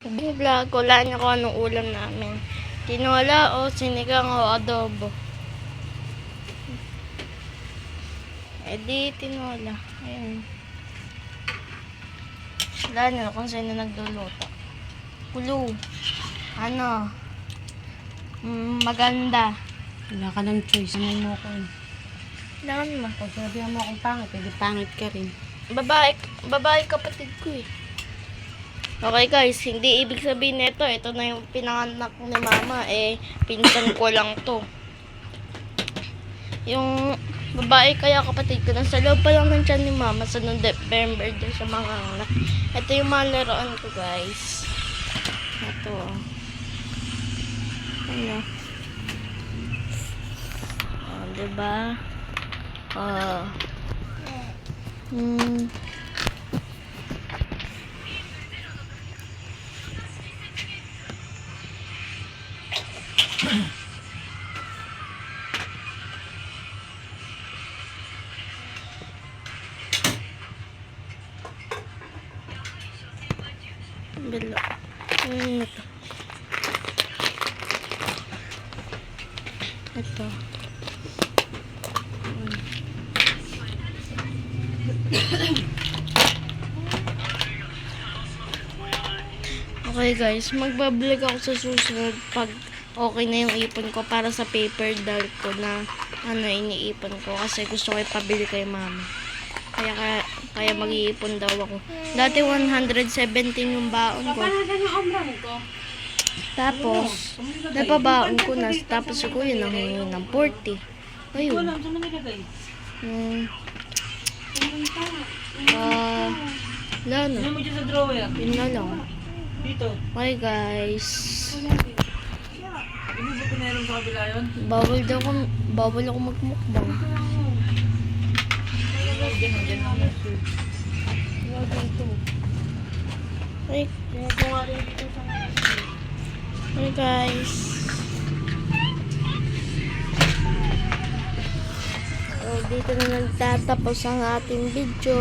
Vlog, wala niyo kung anong ulam namin. Tinola o sinigang o adobo. Eh di tinola. Ayun. Wala niyo kung sino nagluluto. Kulo. Ano? Maganda. Wala ka ng choice. Ano mo ko? Kailangan mo. Pag sabihan mo akong pangit, pwede pangit ka rin. Babae kapatid ko eh. Okay guys, hindi ibig sabihin nito, ito na yung pinanganak ni mama, eh, pinsan ko lang to. Yung babae kaya kapatid ko, nasa loob pa lang ng tiyan ni mama, sa noong November doon sa mga anak. Ito yung mga laruan ko guys. Ito. Ano? Oh, diba? Oh. Bilo. Ito. Okay guys, magbablog ako sa susunod pag okay na yung ipon ko para sa paper doll ko na iniipon ko kasi gusto ko ipabili kay mama. Kaya mag-iipon daw ako. Dati 117 yung baon ko. Tapos, napabaon ko na. Tapos si kuya nanghingi ng 40. Ayun. Wala na. Yun na lang. Okay guys. Bawal ako magmukbang. Hey guys. So, dito na nagtatapos ang ating video.